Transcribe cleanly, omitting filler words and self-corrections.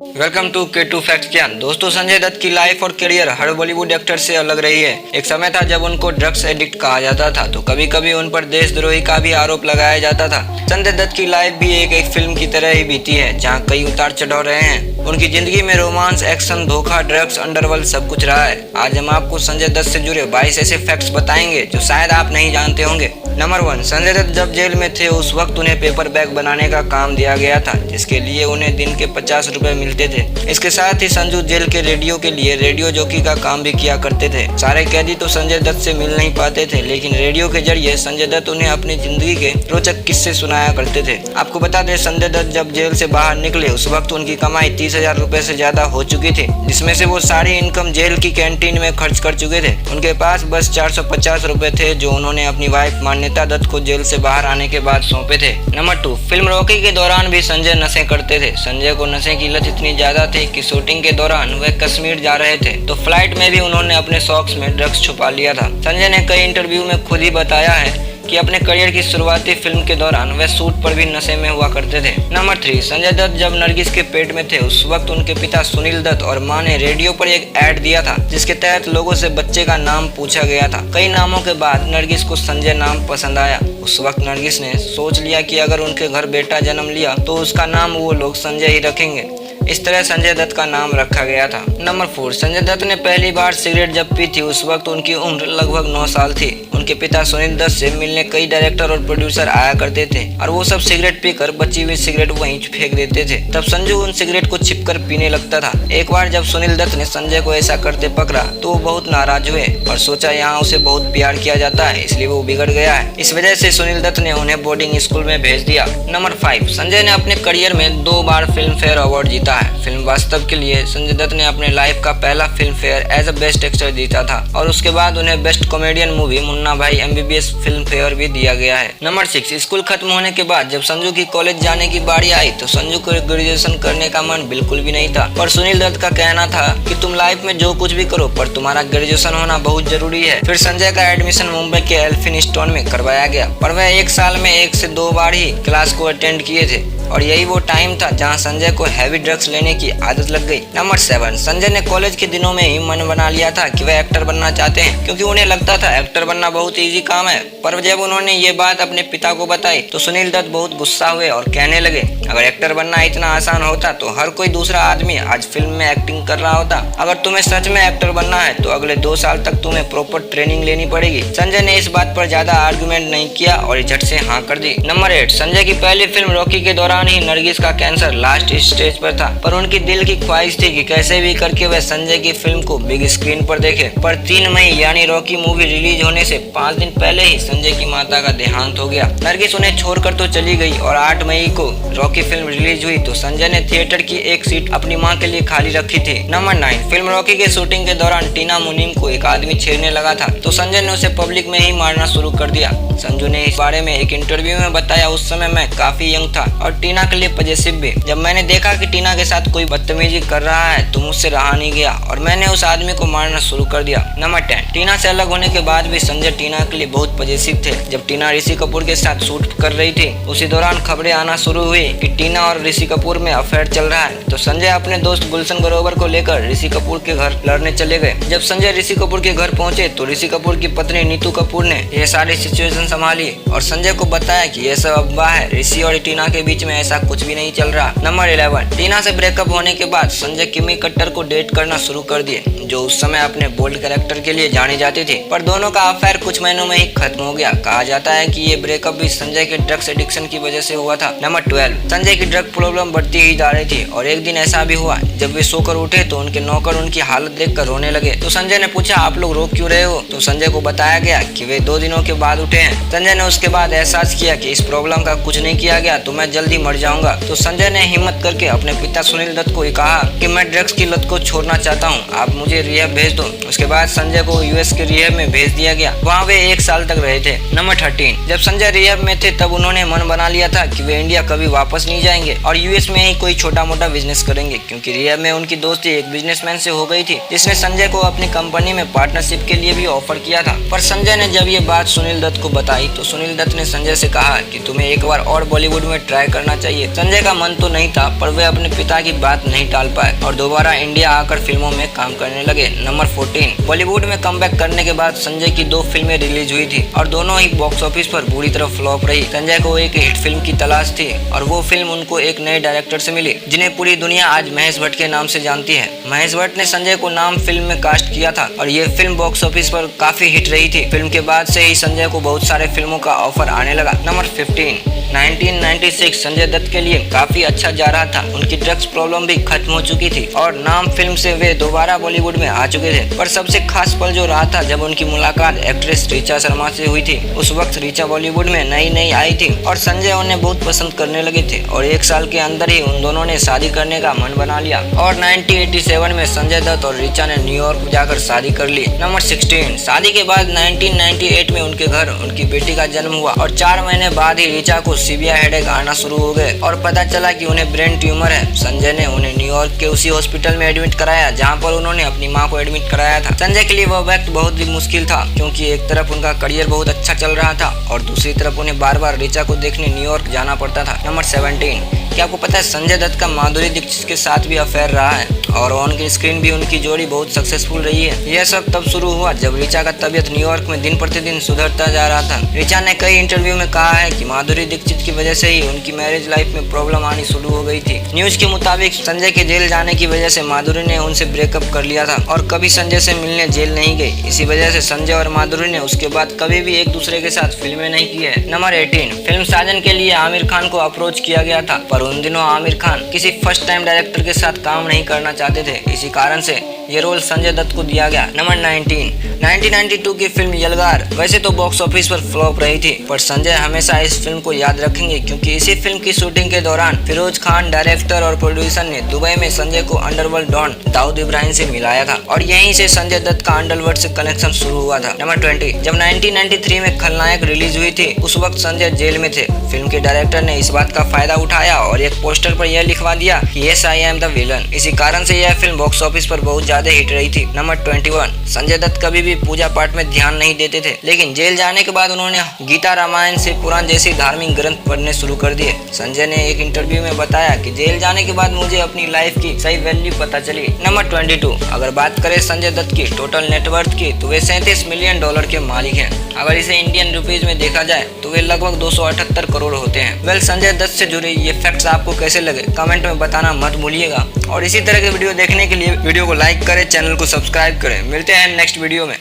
Welcome to K2 facts ज्ञान। दोस्तों, संजय दत्त की लाइफ और करियर हर बॉलीवुड एक्टर से अलग रही है। एक समय था जब उनको ड्रग्स एडिक्ट कहा जाता था, तो कभी कभी उन पर देशद्रोही का भी आरोप लगाया जाता था। संजय दत्त की लाइफ भी एक फिल्म की तरह ही बीती है, जहां कई उतार चढ़ाव रहे हैं। उनकी जिंदगी में रोमांस, एक्शन, धोखा, ड्रग्स, अंडरवर्ल्ड सब कुछ रहा है। आज हम आपको संजय दत्त से जुड़े 22 ऐसे फैक्ट्स बताएंगे जो शायद आप नहीं जानते होंगे। नंबर 1, संजय दत्त जब जेल में थे उस वक्त उन्हें पेपर बैग बनाने का काम दिया गया था, जिसके लिए उन्हें दिन के 50 रुपए मिलते थे। इसके साथ ही संजू जेल के रेडियो के लिए रेडियो जॉकी का काम भी किया करते थे। सारे कैदी तो संजय दत्त से मिल नहीं पाते थे, लेकिन रेडियो के जरिए संजय दत्त उन्हें अपनी जिंदगी के रोचक किस्से सुनाया करते थे। आपको बता दें, संजय दत्त जब जेल से बाहर निकले उस वक्त उनकी कमाई 30,000 रुपए से ज्यादा हो चुकी थी, जिसमें से वो सारी इनकम जेल की कैंटीन में खर्च कर चुके थे। उनके पास बस 450 रुपए थे, जो उन्होंने अपनी वाइफ मान्यता दत्त को जेल से बाहर आने के बाद सौंपे थे। नंबर 2, फिल्म रॉकी के दौरान भी संजय नशे करते थे। संजय को नशे की लत इतनी ज्यादा थी कि शूटिंग के दौरान वह कश्मीर जा रहे थे तो फ्लाइट में भी उन्होंने अपने सॉक्स में ड्रग्स छुपा लिया था। संजय ने कई इंटरव्यू में खुद ही बताया है कि अपने करियर की शुरुआती फिल्म के दौरान वह शूट पर भी नशे में हुआ करते थे। नंबर 3, संजय दत्त जब नरगिस के पेट में थे उस वक्त उनके पिता सुनील दत्त और मां ने रेडियो पर एक ऐड दिया था, जिसके तहत लोगों से बच्चे का नाम पूछा गया था। कई नामों के बाद नरगिस को संजय नाम पसंद आया। उस वक्त नरगिस ने सोच लिया कि अगर उनके घर बेटा जन्म लिया तो उसका नाम वो लोग संजय ही रखेंगे। इस तरह संजय दत्त का नाम रखा गया था। नंबर 4, संजय दत्त ने पहली बार सिगरेट जब पी थी उस वक्त उनकी उम्र लगभग 9 साल थी। उनके पिता सुनील दत्त से मिलने कई डायरेक्टर और प्रोड्यूसर आया करते थे और वो सब सिगरेट पीकर बची हुई सिगरेट वहीं फेंक देते थे। तब संजू उन सिगरेट को छिपकर पीने लगता था। एक बार जब सुनील दत्त ने संजय को ऐसा करते पकड़ा तो वो बहुत नाराज हुए और सोचा यहाँ उसे बहुत प्यार किया जाता है, इसलिए वो बिगड़ गया है। इस वजह से सुनील दत्त ने उन्हें बोर्डिंग स्कूल में भेज दिया। नंबर 5, संजय ने अपने करियर में 2 बार फिल्म फेयर अवार्ड जीता है। फिल्म वास्तव के लिए संजय दत्त ने अपने लाइफ का पहला Filmfare as a best actor जीता था और उसके बाद उन्हें बेस्ट कॉमेडियन मूवी मुन्ना भाई MBBS फिल्म फेयर भी दिया गया है। नंबर 6, स्कूल खत्म होने के बाद जब संजू की कॉलेज जाने की बारी आई तो संजू को ग्रेजुएशन करने का मन बिल्कुल भी नहीं था, पर सुनील दत्त का कहना था कि तुम लाइफ में जो कुछ भी करो पर तुम्हारा ग्रेजुएशन होना बहुत जरूरी है। फिर संजय का एडमिशन मुंबई के एल्फिनस्टोन में करवाया गया, पर वह 1 साल में 1 से 2 बार ही क्लास को अटेंड किए थे और यही वो टाइम था जहां संजय को हैवी ड्रग्स लेने की आदत लग गई। नंबर 7, संजय ने कॉलेज के दिनों में ही मन बना लिया था कि वह एक्टर बनना चाहते हैं, क्योंकि उन्हें लगता था एक्टर बनना बहुत इजी काम है। पर जब उन्होंने ये बात अपने पिता को बताई तो सुनील दत्त बहुत गुस्सा हुए और कहने लगे, अगर एक्टर बनना इतना आसान होता तो हर कोई दूसरा आदमी आज फिल्म में एक्टिंग कर रहा होता। अगर तुम्हें सच में एक्टर बनना है तो अगले 2 साल तक तुम्हें प्रॉपर ट्रेनिंग लेनी पड़ेगी। संजय ने इस बात पर ज्यादा आर्गुमेंट नहीं किया और झट से हाँ कर दी। नंबर 8, संजय की पहली फिल्म रॉकी के दौरान ही नरगिस का कैंसर लास्ट स्टेज पर था, पर उनकी दिल की ख्वाहिश थी कि कैसे भी करके वह संजय की फिल्म को बिग स्क्रीन पर देखे। पर 3 मई यानी रॉकी मूवी रिलीज होने से 5 दिन पहले ही संजय की माता का देहांत हो गया। नरगिस उन्हें छोड़कर तो चली गई और 8 मई को रॉकी फिल्म रिलीज हुई तो संजय ने थिएटर की एक सीट अपनी मां के लिए खाली रखी थी। नंबर 9, फिल्म रॉकी के शूटिंग के दौरान टीना मुनीम को एक आदमी छेड़ने लगा था तो संजय ने उसे पब्लिक में ही मारना शुरू कर दिया। संजू ने इस बारे में एक इंटरव्यू में बताया, उस समय मैं काफी यंग था और टीना के लिए पॉजिटिव भी। जब मैंने देखा कि टीना के साथ कोई बदतमीजी कर रहा है तो मुझसे रहा नहीं गया और मैंने उस आदमी को मारना शुरू कर दिया। नंबर 10, टीना से अलग होने के बाद भी संजय टीना के लिए बहुत पॉजिटिव थे। जब टीना ऋषि कपूर के साथ शूट कर रही थी उसी दौरान खबरें आना शुरू हुई कि टीना और ऋषि कपूर में अफेयर चल रहा है, तो संजय अपने दोस्त गुलशन ग्रोवर को लेकर ऋषि कपूर के घर लड़ने चले गए। जब संजय ऋषि कपूर के घर पहुंचे तो ऋषि कपूर की पत्नी नीतू कपूर ने यह सारी सिचुएशन संभाली और संजय को बताया कि यह सब अफवाह है, ऋषि और टीना के बीच में ऐसा कुछ भी नहीं चल रहा। नंबर 11, टीना से ब्रेकअप होने के बाद संजय किमी कट्टर को डेट करना शुरू कर दिए, जो उस समय अपने बोल्ड कैरेक्टर के लिए जानी जाती थी, पर दोनों का अफेयर कुछ महीनों में ही खत्म हो गया। कहा जाता है कि ये ब्रेकअप भी संजय के ड्रग्स एडिक्शन की वजह से हुआ था। नंबर 12, संजय की ड्रग प्रॉब्लम बढ़ती ही जा रही थी और एक दिन ऐसा भी हुआ जब वे सोकर उठे तो उनके नौकर उनकी हालत देखकर रोने लगे। तो संजय ने पूछा, आप लोग रो क्यों रहे हो? तो संजय को बताया गया कि वे 2 दिनों के बाद उठे हैं। संजय ने उसके बाद एहसास किया कि इस प्रॉब्लम का कुछ नहीं किया गया तो मैं जल्दी मर जाऊंगा। तो संजय ने हिम्मत करके अपने पिता सुनील दत्त को कहा कि मैं ड्रग्स की लत को छोड़ना चाहता हूं, आप मुझे रिहैब भेज दो। उसके बाद संजय को यूएस के रिहैब में भेज दिया गया। वहां वे 1 साल तक रहे थे। नंबर 13, जब संजय रिहैब में थे तब उन्होंने मन बना लिया था कि वे इंडिया कभी वापस नहीं जाएंगे और यूएस में ही कोई छोटा मोटा बिजनेस करेंगे, क्योंकि रिहैब में उनकी दोस्ती एक बिजनेसमैन से हो गई थी जिसने संजय को अपनी कंपनी में पार्टनरशिप के लिए भी ऑफर किया था। पर संजय ने जब ये बात सुनील दत्त को बताई तो सुनील दत्त ने संजय से कहा कि तुम्हें एक बार और बॉलीवुड में ट्राई करना करना चाहिए। संजय का मन तो नहीं था, पर वे अपने पिता की बात नहीं टाल पाए और दोबारा इंडिया आकर फिल्मों में काम करने लगे। नंबर 14, बॉलीवुड में कमबैक करने के बाद संजय की 2 फिल्में रिलीज हुई थी और दोनों ही बॉक्स ऑफिस पर बुरी तरह फ्लॉप रही। संजय को एक हिट फिल्म की तलाश थी और वो फिल्म उनको एक नए डायरेक्टर से मिली, जिन्हें पूरी दुनिया आज महेश भट्ट के नाम से जानती है। महेश भट्ट ने संजय को नाम फिल्म में कास्ट किया था और ये फिल्म बॉक्स ऑफिस पर काफी हिट रही थी। फिल्म के बाद से ही संजय को बहुत सारे फिल्मों का ऑफर आने लगा। नंबर 15, 1996 संजय दत्त के लिए काफी अच्छा जा रहा था। उनकी ड्रग्स प्रॉब्लम भी खत्म हो चुकी थी और नाम फिल्म से वे दोबारा बॉलीवुड में आ चुके थे। पर सबसे खास पल जो रहा था जब उनकी मुलाकात एक्ट्रेस ऋचा शर्मा से हुई थी। उस वक्त ऋचा बॉलीवुड में नई आई थी और संजय उन्हें बहुत पसंद करने लगे थे और 1 साल के अंदर ही उन दोनों ने शादी करने का मन बना लिया और 1987 में संजय दत्त और ऋचा ने न्यूयॉर्क जाकर शादी कर ली। नंबर 16, शादी के बाद 1998 में उनके घर उनकी बेटी का जन्म हुआ और 4 महीने बाद ही ऋचा को सीवियर हेडेक आना शुरू हो गए और पता चला कि उन्हें ब्रेन ट्यूमर है। संजय ने उन्हें न्यूयॉर्क के उसी हॉस्पिटल में एडमिट कराया जहां पर उन्होंने अपनी मां को एडमिट कराया था। संजय के लिए वह वक्त बहुत ही मुश्किल था क्योंकि एक तरफ उनका करियर बहुत अच्छा चल रहा था और दूसरी तरफ उन्हें बार-बार ऋचा को देखने न्यूयॉर्क जाना पड़ता था। नंबर 17, क्या आपको पता है संजय दत्त का माधुरी दीक्षित के साथ भी अफेयर रहा है और ऑन की स्क्रीन भी उनकी जोड़ी बहुत सक्सेसफुल रही है। यह सब तब शुरू हुआ जब ऋचा का तबीयत न्यूयॉर्क में दिन प्रतिदिन सुधरता जा रहा था। ऋचा ने कई इंटरव्यू में कहा है कि माधुरी दीक्षित की वजह से ही उनकी मैरिज लाइफ में प्रॉब्लम आनी शुरू हो गई थी। न्यूज के मुताबिक संजय के जेल जाने की वजह से माधुरी ने उनसे ब्रेकअप कर लिया था और कभी संजय से मिलने जेल नहीं गई। इसी वजह से संजय और माधुरी ने उसके बाद कभी भी एक दूसरे के साथ फिल्में नहीं की है। नंबर 18, फिल्म साजन के लिए आमिर खान को अप्रोच किया गया था पर उन दिनों आमिर खान किसी फर्स्ट टाइम डायरेक्टर के साथ काम नहीं करना चाहते थे। इसी कारण से ये रोल संजय दत्त को दिया गया। नंबर 19, 1992 की फिल्म यलगार वैसे तो बॉक्स ऑफिस पर फ्लॉप रही थी पर संजय हमेशा इस फिल्म को याद रखेंगे क्योंकि इसी फिल्म की शूटिंग के दौरान फिरोज खान डायरेक्टर और प्रोड्यूसर ने दुबई में संजय को अंडरवर्ल्ड डॉन दाऊद इब्राहिम से मिलाया था और यहीं से संजय दत्त का अंडरवर्ल्ड से कनेक्शन शुरू हुआ था। नंबर 20, जब 1993 में खलनायक रिलीज हुई थी उस वक्त संजय जेल में थे। फिल्म के डायरेक्टर ने इस बात का फायदा उठाया और एक पोस्टर पर यह लिखवा दिया कि yes I am the villain. इसी कारण से यह फिल्म बॉक्स ऑफिस पर बहुत ज्यादा हिट रही थी। नंबर 21, संजय दत्त कभी भी पूजा पाठ में ध्यान नहीं देते थे लेकिन जेल जाने के बाद उन्होंने गीता रामायण से पुराण जैसे धार्मिक ग्रंथ पढ़ने शुरू कर दिए। संजय ने एक इंटरव्यू में बताया कि जेल जाने के बाद मुझे अपनी लाइफ की सही वैल्यू पता चली। नंबर 22, अगर बात करें संजय दत्त की टोटल नेटवर्थ की तो वे $37 मिलियन के मालिक हैं। अगर इसे इंडियन रुपीज में देखा जाए तो वे लगभग 278 करोड़ होते हैं। वेल, संजय दत्त से जुड़े ये फैक्ट्स आपको कैसे लगे कमेंट में बताना मत भूलिएगा और इसी तरह के वीडियो देखने के लिए वीडियो को लाइक करें, चैनल को सब्सक्राइब करें। मिलते हैं नेक्स्ट वीडियो में।